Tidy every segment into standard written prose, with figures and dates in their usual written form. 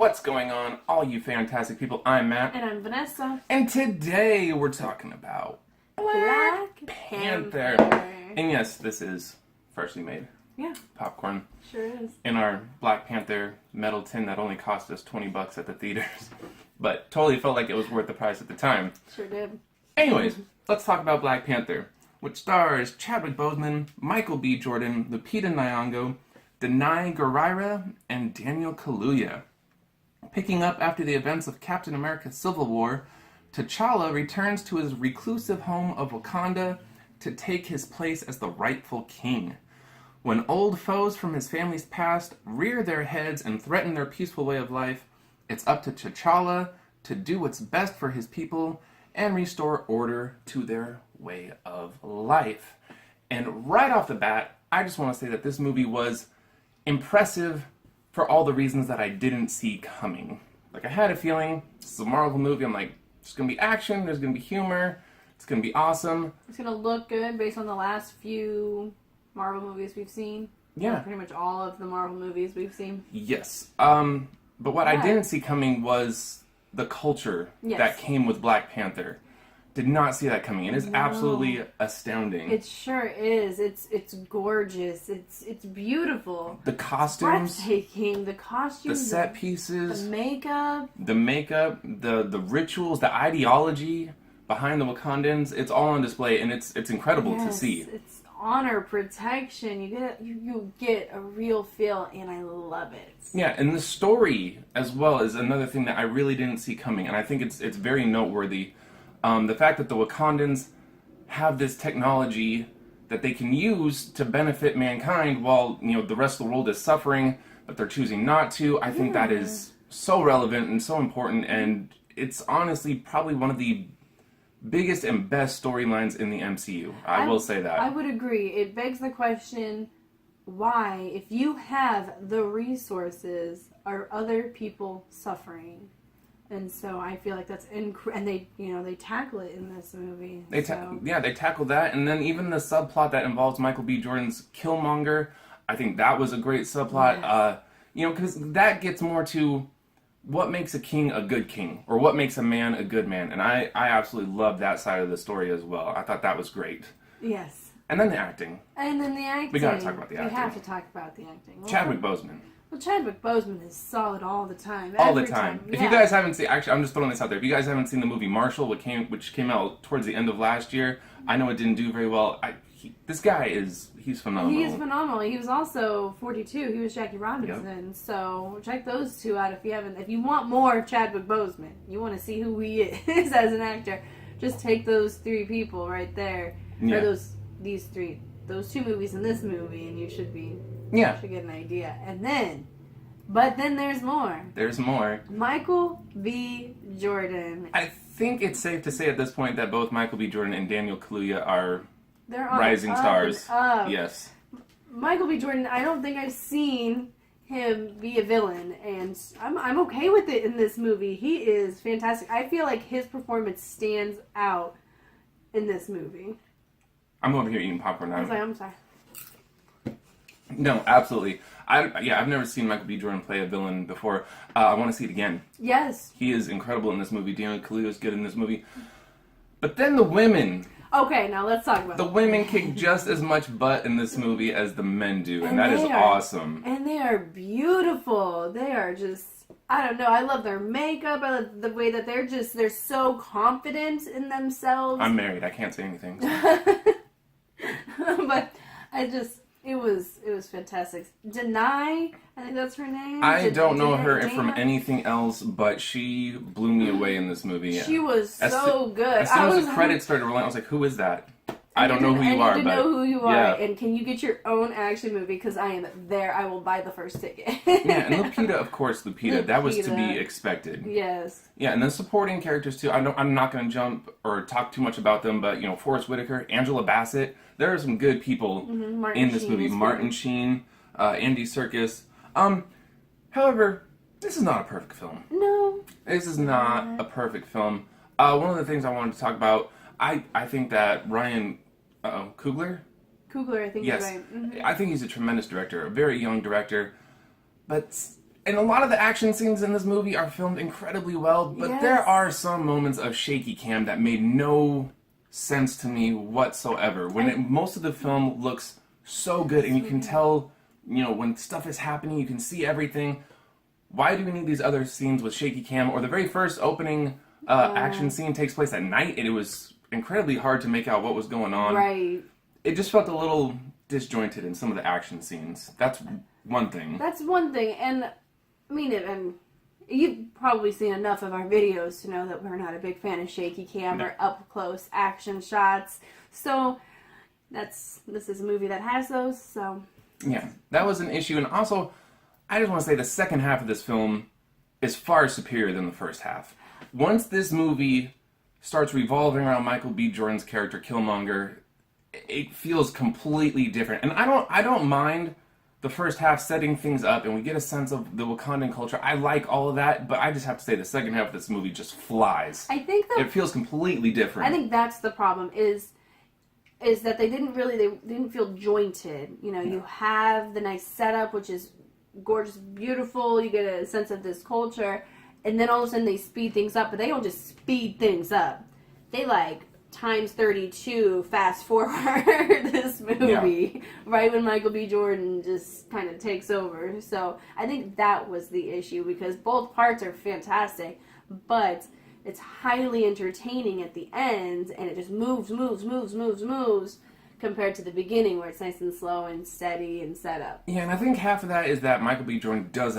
What's going on, all you fantastic people? I'm Matt. And I'm Vanessa. And today we're talking about Black Panther. And yes, this is freshly made popcorn. Sure is. In our Black Panther metal tin that only cost us $20 at the theaters. But totally felt like it was worth the price at the time. Sure did. Anyways, let's talk about Black Panther, which stars Chadwick Boseman, Michael B. Jordan, Lupita Nyong'o, Denai Guerrera, and Daniel Kaluuya. Picking up after the events of Captain America's Civil War, T'Challa returns to his reclusive home of Wakanda to take his place as the rightful king. When old foes from his family's past rear their heads and threaten their peaceful way of life, it's up to T'Challa to do what's best for his people and restore order to their way of life. And right off the bat, I just want to say that this movie was impressive for all the reasons that I didn't see coming. Like, I had a feeling, this is a Marvel movie, I'm like, there's going to be action, there's going to be humor, it's going to be awesome. It's going to look good based on the last few Marvel movies we've seen. Yeah. Pretty much all of the Marvel movies we've seen. Yes. But what I didn't see coming was the culture that came with Black Panther. Did not see that coming. It is absolutely astounding. It sure is. It's gorgeous. It's beautiful. The costumes, breathtaking. The costumes, the set pieces, the makeup, the rituals, the ideology behind the Wakandans. It's all on display, and it's incredible to see. It's honor, protection. You get a real feel, and I love it. Yeah, and the story as well is another thing that I really didn't see coming, and I think it's very noteworthy. The fact that the Wakandans have this technology that they can use to benefit mankind while, the rest of the world is suffering, but they're choosing not to. I think that is so relevant and so important, and it's honestly probably one of the biggest and best storylines in the MCU. I will say that. I would agree. It begs the question, why, if you have the resources, are other people suffering? And so I feel like that's and they tackle it in this movie. They tackle that, and then even the subplot that involves Michael B. Jordan's Killmonger, I think that was a great subplot. Yes. Because that gets more to what makes a king a good king, or what makes a man a good man, and I absolutely love that side of the story as well. I thought that was great. Yes. And then the acting. We gotta talk about the acting. We have to talk about the acting. Chadwick Boseman. Well, Chadwick Boseman is solid all the time. All the time. If you guys haven't seen, actually, I'm just throwing this out there. If you guys haven't seen the movie Marshall, which came out towards the end of last year, I know it didn't do very well. This guy he's phenomenal. He is phenomenal. He was also 42. He was Jackie Robinson. Yep. So check those two out if you want more of Chadwick Boseman. You want to see who he is as an actor. Just take those three people right there. Yeah. Or those two movies and this movie, and you should be. Yeah. Should get an idea. But then there's more. There's more. Michael B. Jordan. I think it's safe to say at this point that both Michael B. Jordan and Daniel Kaluuya are rising stars. Yes. Michael B. Jordan, I don't think I've seen him be a villain, and I'm okay with it in this movie. He is fantastic. I feel like his performance stands out in this movie. I'm over here eating popcorn now. I'm sorry. No, absolutely. I've never seen Michael B. Jordan play a villain before. I want to see it again. Yes. He is incredible in this movie. Daniel Kaluuya is good in this movie. But then the women. Okay, now let's talk about the women kick just as much butt in this movie as the men do, and that is awesome. And they are beautiful. They are just, I don't know, I love their makeup. I love the way that they're so confident in themselves. I'm married. I can't say anything. But it was fantastic. Denai, I think that's her name. I don't know her from anything else, but she blew me away in this movie. She was so good. As soon as the credits started rolling, I was like, who is that? I don't know who you are. I know who you are, and can you get your own action movie? Because I am there. I will buy the first ticket. Yeah, and Lupita, of course, that was to be expected. Yes. Yeah, and then supporting characters too. I'm not going to jump or talk too much about them, but Forrest Whitaker, Angela Bassett, there are some good people in this movie. Martin Sheen, Andy Serkis. However, this is not a perfect film. No. This is not a perfect film. One of the things I wanted to talk about, I think that Ryan Coogler, I think yes, you're right. Mm-hmm. I think he's a tremendous director, a very young director, but And a lot of the action scenes in this movie are filmed incredibly well, but Yes. there are some moments of shaky cam that made no sense to me whatsoever. When most of the film looks so good, and you can tell, when stuff is happening, you can see everything. Why do we need these other scenes with shaky cam? Or the very first opening action scene takes place at night, and it was incredibly hard to make out what was going on. Right. It just felt a little disjointed in some of the action scenes. That's one thing. That's one thing, and I mean, and you've probably seen enough of our videos to know that we're not a big fan of shaky cam or up close action shots. So this is a movie that has those. So yeah, that was an issue, and also I just want to say the second half of this film is far superior than the first half. Once this movie starts revolving around Michael B. Jordan's character Killmonger, it feels completely different. And I don't mind the first half setting things up and we get a sense of the Wakandan culture. I like all of that, but I just have to say the second half of this movie just flies. I think that it feels completely different. I think that's the problem is that they didn't feel jointed. You have the nice setup, which is gorgeous, beautiful. You get a sense of this culture, and then all of a sudden they speed things up, but they don't just speed things up. They times 32 fast forward this movie right when Michael B. Jordan just kind of takes over. So I think that was the issue, because both parts are fantastic, but it's highly entertaining at the end, and it just moves compared to the beginning where it's nice and slow and steady and set up. Yeah, and I think half of that is that Michael B. Jordan does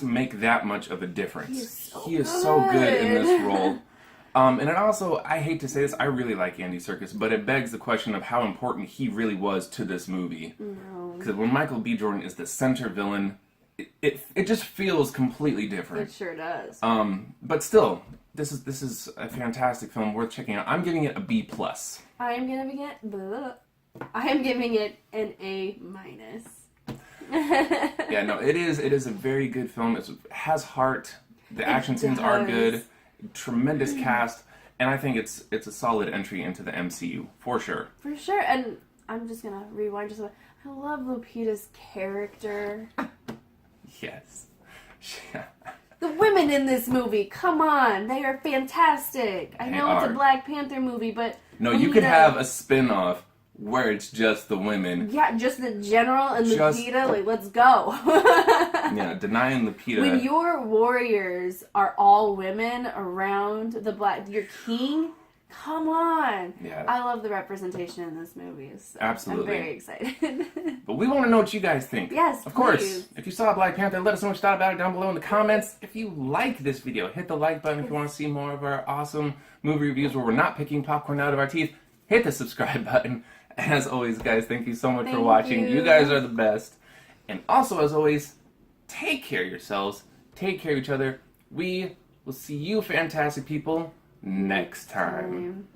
make that much of a difference. He is so good in this role. And it also, I hate to say this, I really like Andy Serkis, but it begs the question of how important he really was to this movie. Because when Michael B. Jordan is the center villain, it just feels completely different. It sure does. But still, this is a fantastic film worth checking out. I'm giving it a B+. I am giving it an A-. Yeah, no, it is a very good film. It has heart. The action scenes are good. Tremendous cast, and I think it's a solid entry into the MCU for sure. For sure, and I'm just gonna rewind just a bit. I love Lupita's character. Yes. The women in this movie, come on, they are fantastic. I know it's a Black Panther movie, but no, you could have a spin-off where it's just the women. Yeah, just the general and Lupita, let's go. Yeah, denying Lupita. When your warriors are all women around your king, come on. Yeah. I love the representation in this movie. So absolutely. I'm very excited. But we want to know what you guys think. Yes, of course. please. If you saw Black Panther, let us know what you thought about it down below in the comments. If you like this video, hit the like button. If you want to see more of our awesome movie reviews where we're not picking popcorn out of our teeth, hit the subscribe button. As always, guys, thank you so much for watching. You guys are the best. And also, as always, take care of yourselves. Take care of each other. We will see you fantastic people next time.